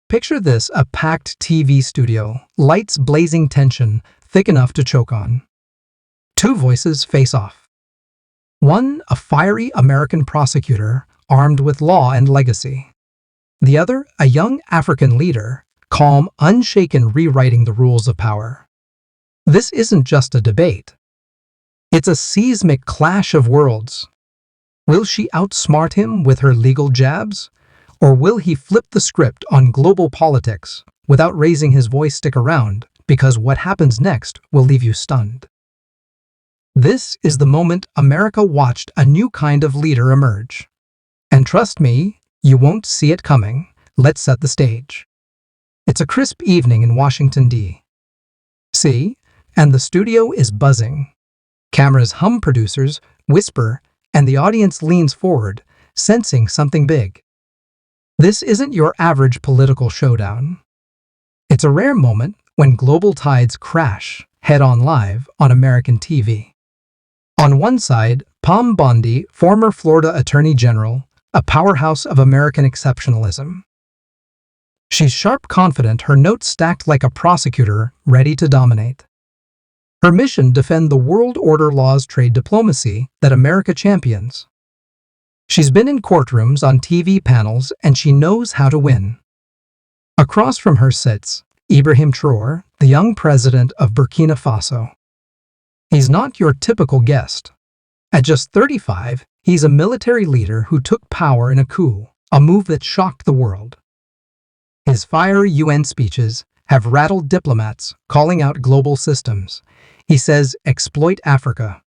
Picture this, a packed TV studio, lights blazing, tension thick enough to choke on. Two voices face off. One, a fiery American prosecutor armed with law and legacy. The other, a young African leader, calm, unshaken, rewriting the rules of power. This isn't just a debate. It's a seismic clash of worlds. Will she outsmart him with her legal jabs? Or will he flip the script on global politics without raising his voice? Stick around, because what happens next will leave you stunned. This is the moment America watched a new kind of leader emerge. And trust me, you won't see it coming. Let's set the stage. It's a crisp evening in Washington, D.C., and the studio is buzzing. Cameras hum, producers whisper, and the audience leans forward, sensing something big. This isn't your average political showdown. It's a rare moment when global tides crash head-on live on American TV. On one side, Pam Bondi, former Florida Attorney General, a powerhouse of American exceptionalism. She's sharp, confident, her notes stacked like a prosecutor ready to dominate. Her mission: defend the world order, laws, trade, diplomacy that America champions. She's been in courtrooms, on TV panels, and she knows how to win. Across from her sits Ibrahim Traoré, the young president of Burkina Faso. He's not your typical guest. At just 35, he's a military leader who took power in a coup, a move that shocked the world. His fiery UN speeches have rattled diplomats, calling out global systems. He says, exploit Africa.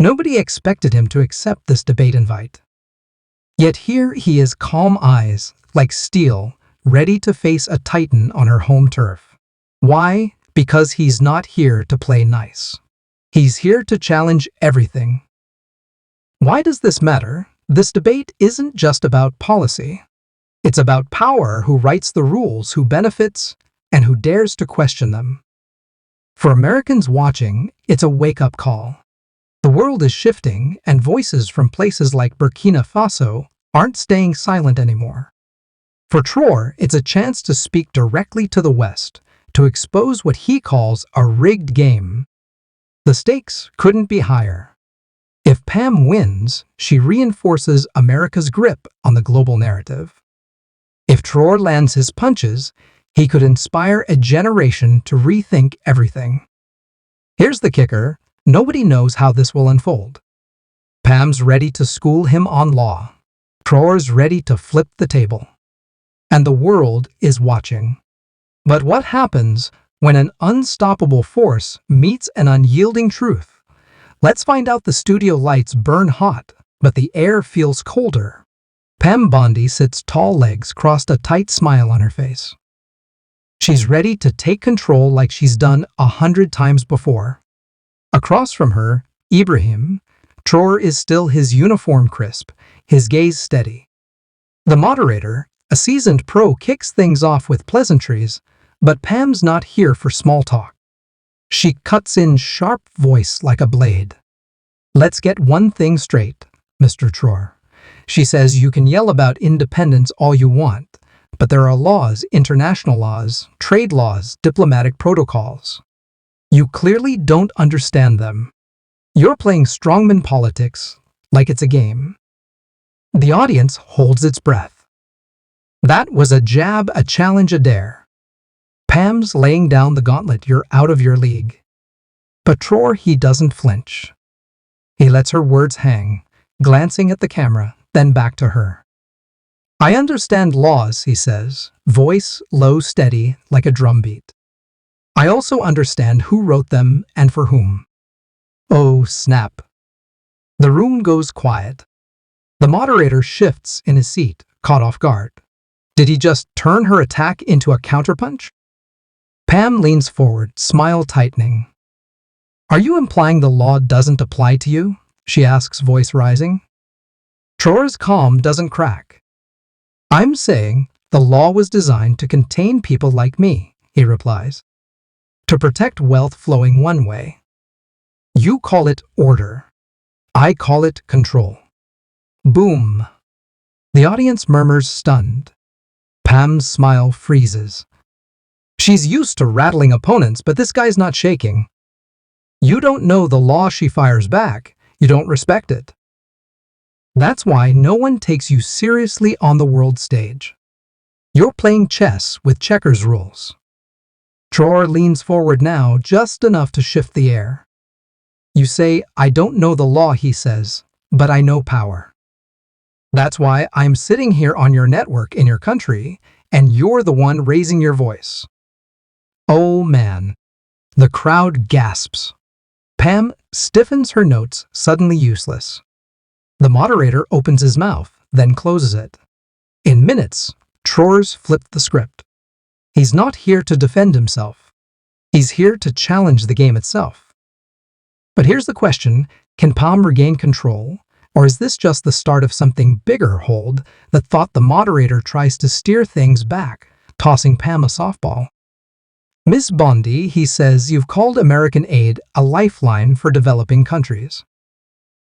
Nobody expected him to accept this debate invite. Yet here he is, calm eyes, like steel, ready to face a titan on her home turf. Why? Because he's not here to play nice. He's here to challenge everything. Why does this matter? This debate isn't just about policy. It's about power: who writes the rules, who benefits, and who dares to question them. For Americans watching, it's a wake-up call. The world is shifting, and voices from places like Burkina Faso aren't staying silent anymore. For Traore, it's a chance to speak directly to the West, to expose what he calls a rigged game. The stakes couldn't be higher. If Pam wins, she reinforces America's grip on the global narrative. If Traore lands his punches, he could inspire a generation to rethink everything. Here's the kicker: nobody knows how this will unfold. Pam's ready to school him on law. Traore's ready to flip the table. And the world is watching. But what happens when an unstoppable force meets an unyielding truth? Let's find out. The studio lights burn hot, but the air feels colder. Pam Bondi sits tall, legs crossed, a tight smile on her face. She's ready to take control like she's done 100 times before. Across from her, Ibrahim Traoré is still, his uniform crisp, his gaze steady. The moderator, a seasoned pro, kicks things off with pleasantries, but Pam's not here for small talk. She cuts in, sharp voice like a blade. Let's get one thing straight, Mr. Traoré. She says, you can yell about independence all you want, but there are laws, international laws, trade laws, diplomatic protocols. You clearly don't understand them. You're playing strongman politics like it's a game. The audience holds its breath. That was a jab, a challenge, a dare. Pam's laying down the gauntlet. You're out of your league. But Traoré, he doesn't flinch. He lets her words hang, glancing at the camera, then back to her. I understand laws, he says, voice low, steady, like a drumbeat. I also understand who wrote them and for whom. Oh, snap. The room goes quiet. The moderator shifts in his seat, caught off guard. Did he just turn her attack into a counterpunch? Pam leans forward, smile tightening. Are you implying the law doesn't apply to you? She asks, voice rising. Traoré's calm doesn't crack. I'm saying the law was designed to contain people like me, he replies. To protect wealth flowing one way. You call it order. I call it control. Boom. The audience murmurs, stunned. Pam's smile freezes. She's used to rattling opponents, but this guy's not shaking. You don't know the law, she fires back. You don't respect it. That's why no one takes you seriously on the world stage. You're playing chess with checkers rules. Traore leans forward now, just enough to shift the air. You say, I don't know the law, he says, but I know power. That's why I'm sitting here on your network in your country, and you're the one raising your voice. Oh man. The crowd gasps. Pam stiffens her notes, suddenly useless. The moderator opens his mouth, then closes it. In minutes, Traore's flipped the script. He's not here to defend himself. He's here to challenge the game itself. But here's the question, can Pam regain control? Or is this just the start of something bigger hold that thought the moderator tries to steer things back, tossing Pam a softball? Miss Bondi, he says, you've called American aid a lifeline for developing countries.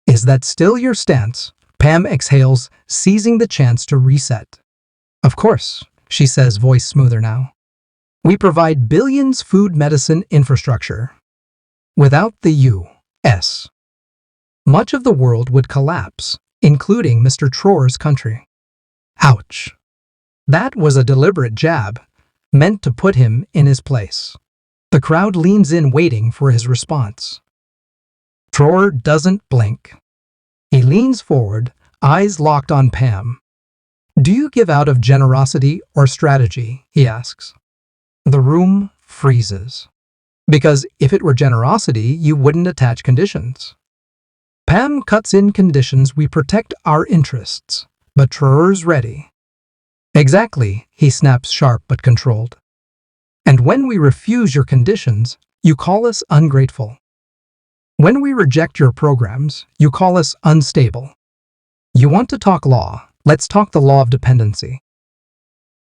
Is that still your stance? Pam exhales, seizing the chance to reset. Of course, she says, voice smoother now. We provide billions food medicine infrastructure. Without the U.S., much of the world would collapse, including Mr. Traore's country. Ouch. That was a deliberate jab, meant to put him in his place. The crowd leans in waiting for his response. Traore doesn't blink. He leans forward, eyes locked on Pam. Do you give out of generosity or strategy? He asks. The room freezes. Because if it were generosity, you wouldn't attach conditions. Pam cuts in conditions. We protect our interests, but Traore's ready. Exactly, he snaps, sharp but controlled. And when we refuse your conditions, you call us ungrateful. When we reject your programs, you call us unstable. You want to talk law? Let's talk the law of dependency.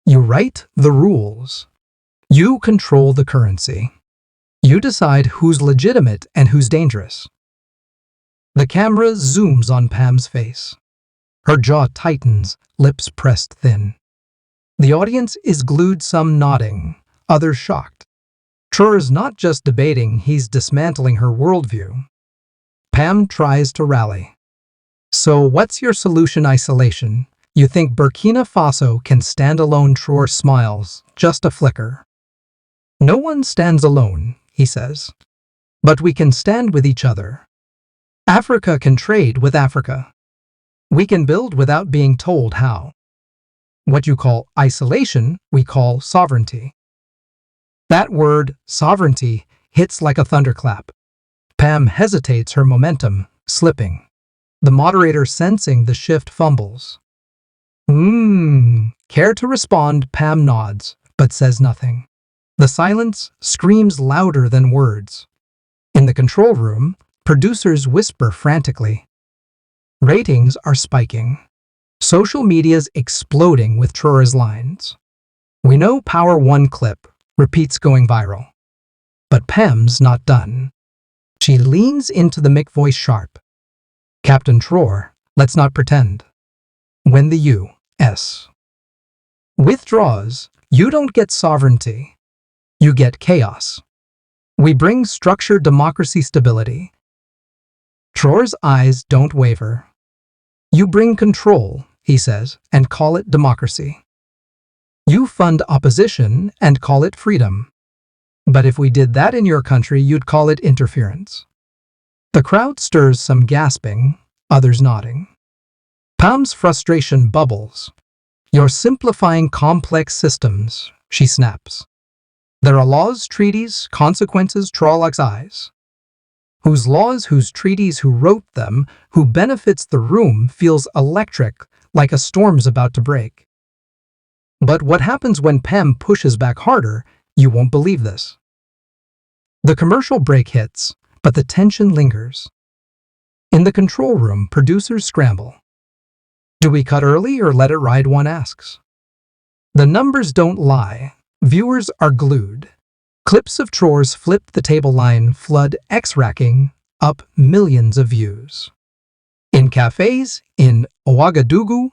You write the rules. You control the currency. You decide who's legitimate and who's dangerous. The camera zooms on Pam's face. Her jaw tightens, lips pressed thin. The audience is glued, some nodding, others shocked. Traore's not just debating, he's dismantling her worldview. Pam tries to rally. So what's your solution? Isolation. You think Burkina Faso can stand alone? Traore smiles, just a flicker. No one stands alone, he says. But we can stand with each other. Africa can trade with Africa. We can build without being told how. What you call isolation, we call sovereignty. That word, sovereignty, hits like a thunderclap. Pam hesitates, her momentum slipping. The moderator, sensing the shift, fumbles. Care to respond? Pam nods, but says nothing. The silence screams louder than words. In the control room, producers whisper frantically. Ratings are spiking. Social media's exploding with Traore's lines. We know Power One clip repeats, going viral. But Pam's not done. She leans into the mic, voice sharp. Captain Traore, let's not pretend. When the U.S. withdraws, you don't get sovereignty. You get chaos. We bring structure, democracy, stability. Traore's eyes don't waver. You bring control, he says, and call it democracy. You fund opposition and call it freedom. But if we did that in your country, you'd call it interference. The crowd stirs, some gasping, others nodding. Pam's frustration bubbles. You're simplifying complex systems, she snaps. There are laws, treaties, consequences. Traore locks eyes. Whose laws, whose treaties, who wrote them, who benefits? The room feels electric, like a storm's about to break. But what happens when Pam pushes back harder? You won't believe this. The commercial break hits, but the tension lingers. In the control room, producers scramble. Do we cut early or let it ride? One asks. The numbers don't lie. Viewers are glued. Clips of Traore's flip the table line flood X-racking up millions of views. In cafes, in Ouagadougou,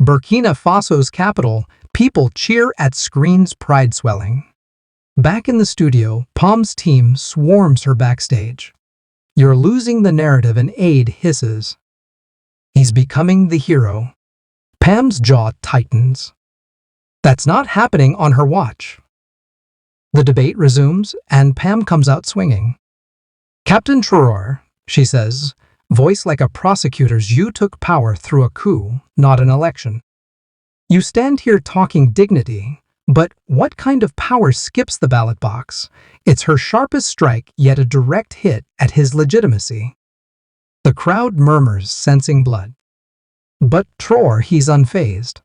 Burkina Faso's capital, People cheer at screens, pride swelling. Back in the studio, Pam's team swarms her backstage. You're losing the narrative, and Aide hisses. He's becoming the hero. Pam's jaw tightens. That's not happening on her watch. The debate resumes, and Pam comes out swinging. Captain Traore, she says, voice like a prosecutor's, you took power through a coup, not an election. You stand here talking dignity, but what kind of power skips the ballot box? It's her sharpest strike, yet a direct hit at his legitimacy. The crowd murmurs, sensing blood. But Traore, he's unfazed.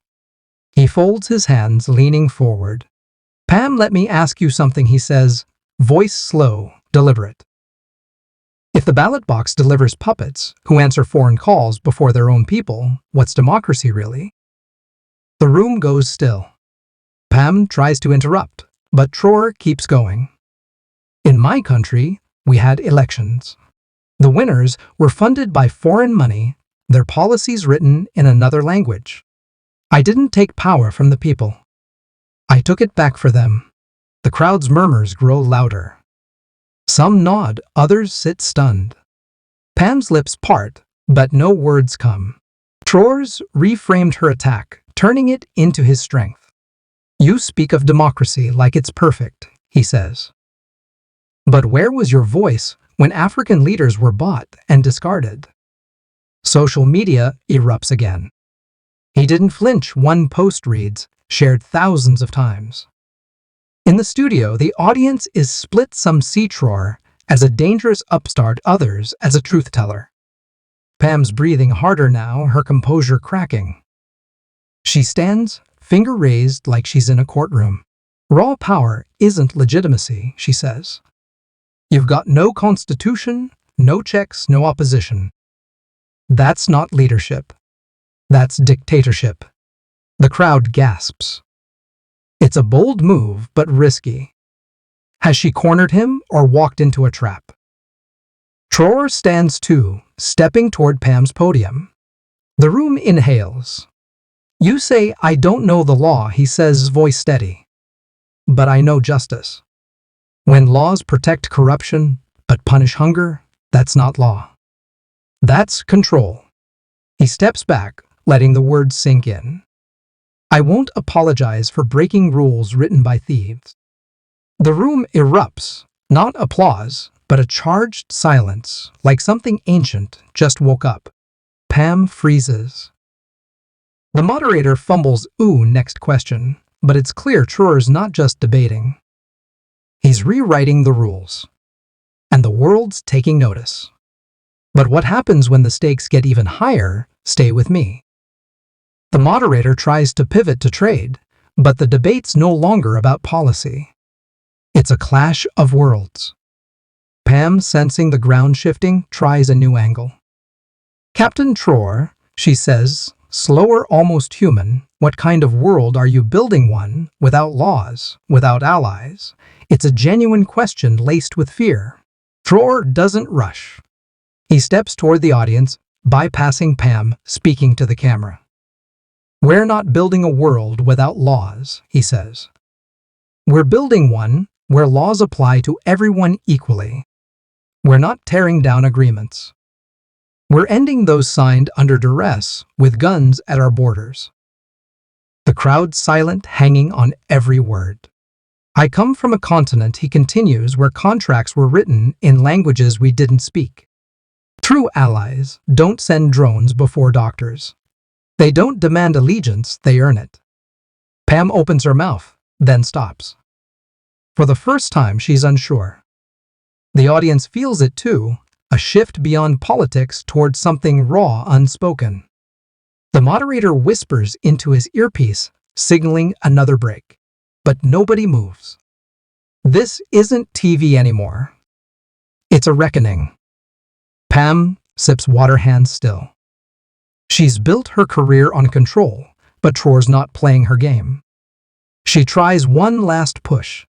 He folds his hands, leaning forward. Pam, let me ask you something, he says, voice slow, deliberate. If the ballot box delivers puppets who answer foreign calls before their own people, what's democracy really? The room goes still. Pam tries to interrupt, but Traore keeps going. In my country, we had elections. The winners were funded by foreign money, their policies written in another language. I didn't take power from the people. I took it back for them. The crowd's murmurs grow louder. Some nod, others sit stunned. Pam's lips part, but no words come. Traore's reframed her attack, turning it into his strength. You speak of democracy like it's perfect, he says. But where was your voice when African leaders were bought and discarded? Social media erupts again. He didn't flinch, one post reads, shared thousands of times. In the studio, the audience is split. Some see Traore as a dangerous upstart, others as a truth teller. Pam's breathing harder now, her composure cracking. She stands, finger raised like she's in a courtroom. Raw power isn't legitimacy, she says. You've got no constitution, no checks, no opposition. That's not leadership. That's dictatorship. The crowd gasps. It's a bold move, but risky. Has she cornered him or walked into a trap? Traore stands too, stepping toward Pam's podium. The room inhales. You say, I don't know the law, he says, voice steady. But I know justice. When laws protect corruption, but punish hunger, that's not law. That's control. He steps back, letting the words sink in. I won't apologize for breaking rules written by thieves. The room erupts, not applause, but a charged silence, like something ancient just woke up. Pam freezes. The moderator fumbles, next question, but it's clear Traore's not just debating. He's rewriting the rules. And the world's taking notice. But what happens when the stakes get even higher? Stay with me. The moderator tries to pivot to trade, but the debate's no longer about policy. It's a clash of worlds. Pam, sensing the ground shifting, tries a new angle. Captain Traore, she says, slower, almost human, what kind of world are you building? One without laws, without allies? It's a genuine question laced with fear. Traore doesn't rush. He steps toward the audience, bypassing Pam, speaking to the camera. We're not building a world without laws, he says. We're building one where laws apply to everyone equally. We're not tearing down agreements. We're ending those signed under duress with guns at our borders. The crowd silent, hanging on every word. I come from a continent, he continues, where contracts were written in languages we didn't speak. True allies don't send drones before doctors. They don't demand allegiance, they earn it. Pam opens her mouth, then stops. For the first time, she's unsure. The audience feels it too, a shift beyond politics toward something raw, unspoken. The moderator whispers into his earpiece, signaling another break. But nobody moves. This isn't TV anymore. It's a reckoning. Pam sips water, hands still. She's built her career on control, but Traore's not playing her game. She tries one last push.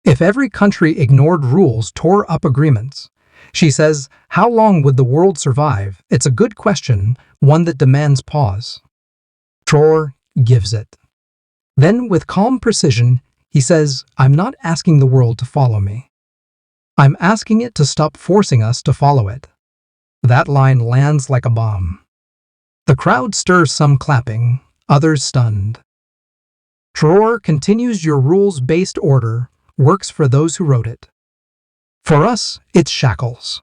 If every country ignored rules, tore up agreements, she says, how long would the world survive? It's a good question, one that demands pause. Traore gives it. Then, with calm precision, he says, "I'm not asking the world to follow me. I'm asking it to stop forcing us to follow it." That line lands like a bomb. The crowd stirs, some clapping, others stunned. Traore continues, "Your rules-based order works for those who wrote it. For us, it's shackles.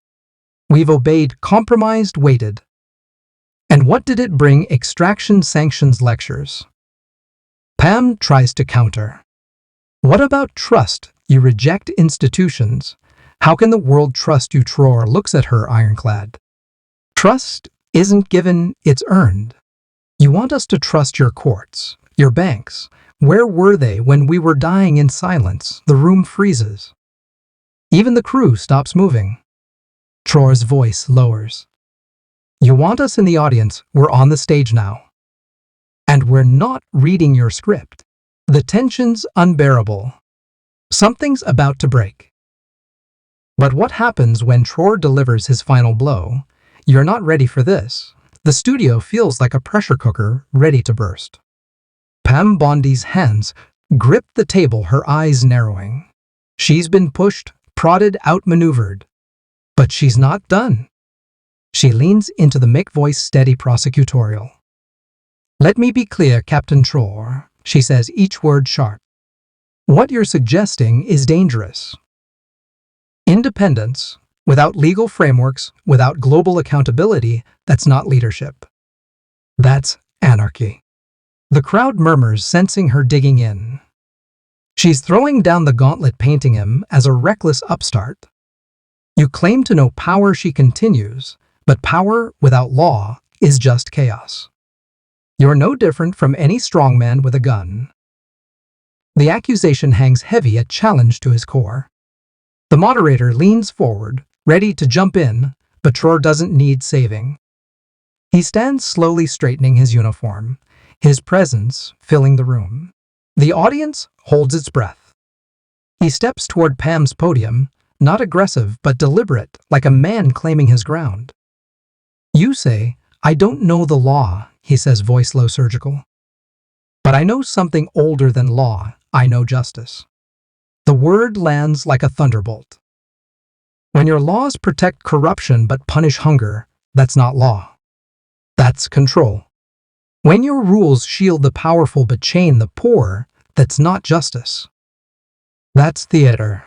We've obeyed, compromised, waited. And what did it bring? Extraction, sanctions, lectures." Pam tries to counter. "What about trust? You reject institutions. How can the world trust you?" Traore looks at her ironclad. "Trust isn't given, it's earned. You want us to trust your courts, your banks. Where were they when we were dying in silence?" The room freezes. Even the crew stops moving. Traore's voice lowers. "You want us in the audience, we're on the stage now. And we're not reading your script." The tension's unbearable. Something's about to break. But what happens when Traore delivers his final blow? You're not ready for this. The studio feels like a pressure cooker ready to burst. Pam Bondi's hands grip the table, her eyes narrowing. She's been pushed, prodded, outmaneuvered. But she's not done. She leans into the mic, voice steady, prosecutorial. "Let me be clear, Captain Traore," she says, each word sharp. "What you're suggesting is dangerous. Independence, without legal frameworks, without global accountability, that's not leadership. That's anarchy." The crowd murmurs, sensing her digging in. She's throwing down the gauntlet, painting him as a reckless upstart. "You claim to know power," she continues, "but power without law is just chaos. You're no different from any strongman with a gun." The accusation hangs heavy, a challenge to his core. The moderator leans forward, ready to jump in, but Traore doesn't need saving. He stands slowly, straightening his uniform, his presence filling the room. The audience holds its breath. He steps toward Pam's podium, not aggressive but deliberate, like a man claiming his ground. "You say, I don't know the law," he says, voice low, surgical. "But I know something older than law. I know justice." The word lands like a thunderbolt. When your laws protect corruption but punish hunger, that's not law. That's control. When your rules shield the powerful but chain the poor, that's not justice. That's theater.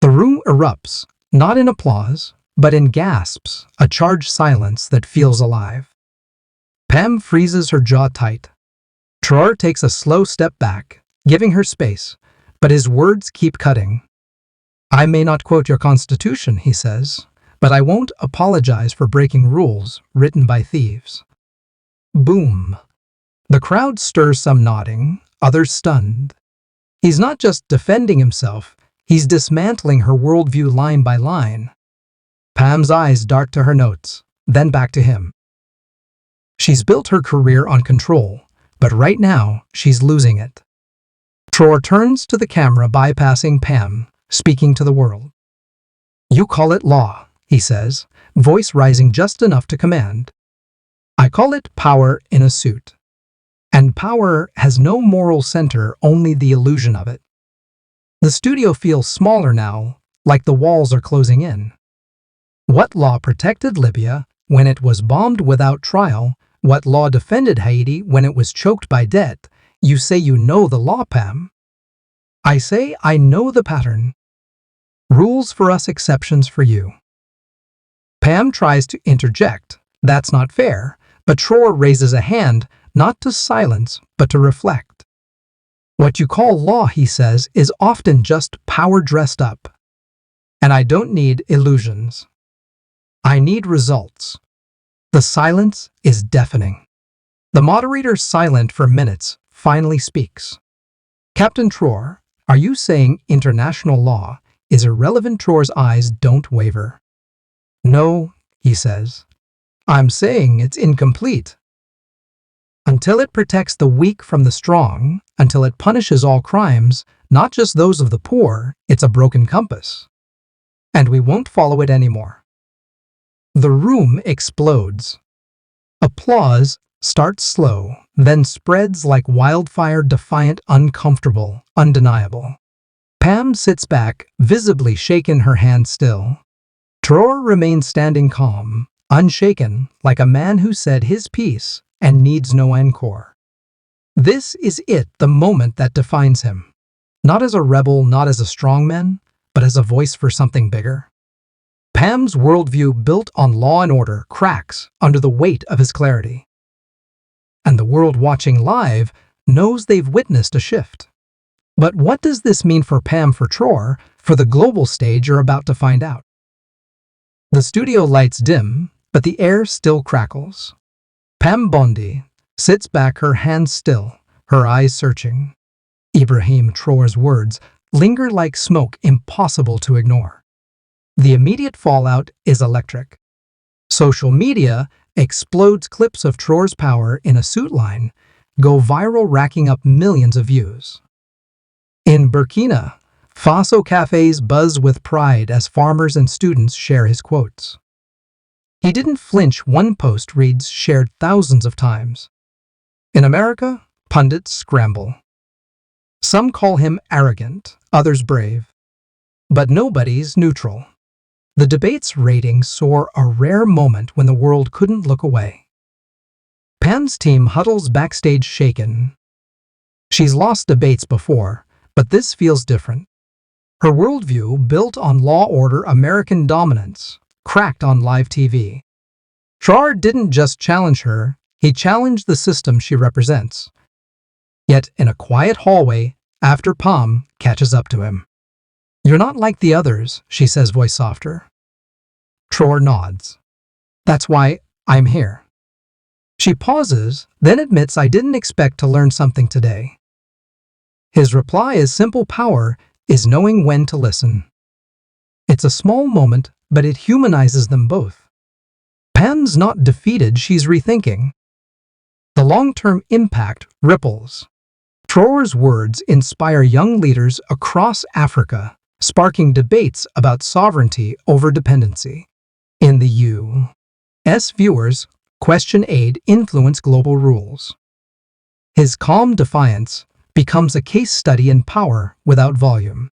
The room erupts, not in applause, but in gasps, a charged silence that feels alive. Pam freezes, her jaw tight. Traore takes a slow step back, giving her space, but his words keep cutting. "I may not quote your constitution," he says, "but I won't apologize for breaking rules written by thieves." Boom. The crowd stirs, some nodding, others stunned. He's not just defending himself, he's dismantling her worldview line by line. Pam's eyes dart to her notes, then back to him. She's built her career on control, but right now she's losing it. Traore turns to the camera, bypassing Pam, speaking to the world. "You call it law," he says, voice rising just enough to command. "I call it power in a suit. And power has no moral center, only the illusion of it." The studio feels smaller now, like the walls are closing in. What law protected Libya when it was bombed without trial? What law defended Haiti when it was choked by debt? You say you know the law, Pam. I say I know the pattern. Rules for us, exceptions for you. Pam tries to interject. That's not fair. But Traore raises a hand, not to silence, but to reflect. What you call law, he says, is often just power dressed up. And I don't need illusions. I need results. The silence is deafening. The moderator, silent for minutes, finally speaks. "Captain Traore, are you saying international law is irrelevant?" Traore's eyes don't waver. "No," he says. "I'm saying it's incomplete. Until it protects the weak from the strong, until it punishes all crimes, not just those of the poor, it's a broken compass. And we won't follow it anymore." The room explodes. Applause starts slow, then spreads like wildfire, defiant, uncomfortable, undeniable. Pam sits back, visibly shaken, her hand still. Traore remains standing calm, unshaken, like a man who said his piece and needs no encore. This is it, the moment that defines him. Not as a rebel, not as a strongman, but as a voice for something bigger. Pam's worldview, built on law and order, cracks under the weight of his clarity. And the world watching live knows they've witnessed a shift. But what does this mean for Pam, for Traore, for the global stage? You're about to find out. The studio lights dim, but the air still crackles. Pam Bondi sits back, her hands still, her eyes searching. Ibrahim Traoré's words linger like smoke, impossible to ignore. The immediate fallout is electric. Social media explodes. Clips of Traoré's power in a suit line go viral, racking up millions of views. In Burkina Faso, cafes buzz with pride as farmers and students share his quotes. He didn't flinch. One post reads, shared thousands of times. In America, pundits scramble. Some call him arrogant, others brave. But nobody's neutral. The debate's ratings soar, a rare moment when the world couldn't look away. Pam's team huddles backstage, shaken. She's lost debates before, but this feels different. Her worldview, built on law, order, American dominance, cracked on live TV. Traore didn't just challenge her, he challenged the system she represents. Yet in a quiet hallway, after Pam catches up to him. "You're not like the others," she says, voice softer. Traore nods. "That's why I'm here." She pauses, then admits, "I didn't expect to learn something today." His reply is simple: power is knowing when to listen. It's a small moment, but it humanizes them both. Pam's not defeated, she's rethinking. The long-term impact ripples. Traore's words inspire young leaders across Africa, sparking debates about sovereignty over dependency. In the U.S., viewers question aid influence global rules. His calm defiance becomes a case study in power without volume.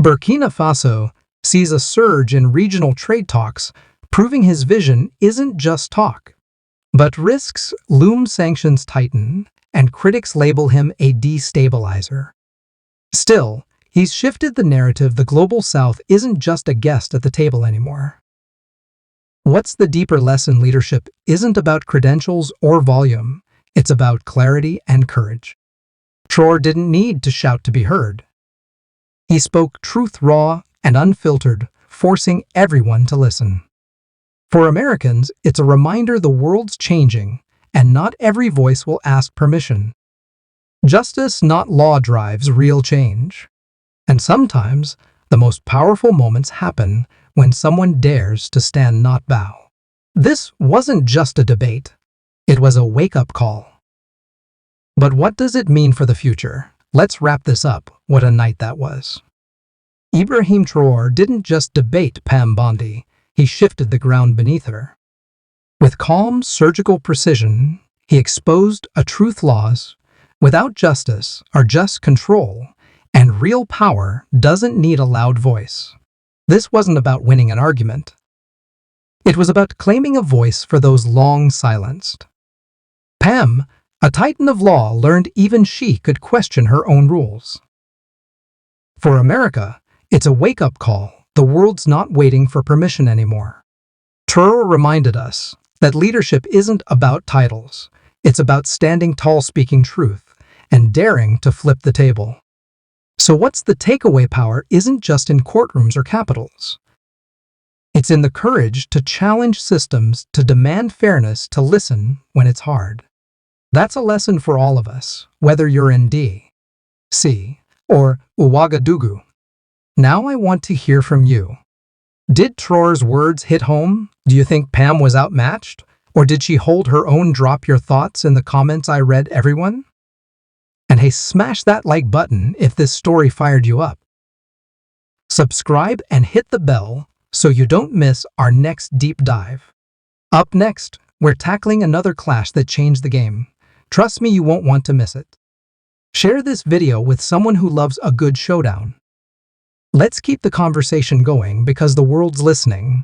Burkina Faso sees a surge in regional trade talks, proving his vision isn't just talk. But risks loom, sanctions tighten, and critics label him a destabilizer. Still, he's shifted the narrative. The global south isn't just a guest at the table anymore. What's the deeper lesson? Leadership isn't about credentials or volume, it's about clarity and courage. Traore didn't need to shout to be heard. He spoke truth, raw and unfiltered, forcing everyone to listen. For Americans, it's a reminder the world's changing, and not every voice will ask permission. Justice, not law, drives real change. And sometimes, the most powerful moments happen when someone dares to stand, not bow. This wasn't just a debate. It was a wake-up call. But what does it mean for the future? Let's wrap this up. What a night that was. Ibrahim Traoré didn't just debate Pam Bondi, he shifted the ground beneath her. With calm, surgical precision, he exposed a truth: laws without justice are just control, and real power doesn't need a loud voice. This wasn't about winning an argument. It was about claiming a voice for those long silenced. Pam, a titan of law, learned even she could question her own rules. For America, it's a wake-up call. The world's not waiting for permission anymore. Traore reminded us that leadership isn't about titles. It's about standing tall, speaking truth, and daring to flip the table. So what's the takeaway? Power isn't just in courtrooms or capitals. It's in the courage to challenge systems, to demand fairness, to listen when it's hard. That's a lesson for all of us, whether you're in D.C. or Ouagadougou. Now I want to hear from you. Did Traore's words hit home? Do you think Pam was outmatched? Or did she hold her own? Drop your thoughts in the comments. I read everyone. And hey, smash that like button if this story fired you up. Subscribe and hit the bell so you don't miss our next deep dive. Up next, We're tackling another clash that changed the game. Trust me, you won't want to miss it. Share this video with someone who loves a good showdown. Let's keep the conversation going because the world's listening.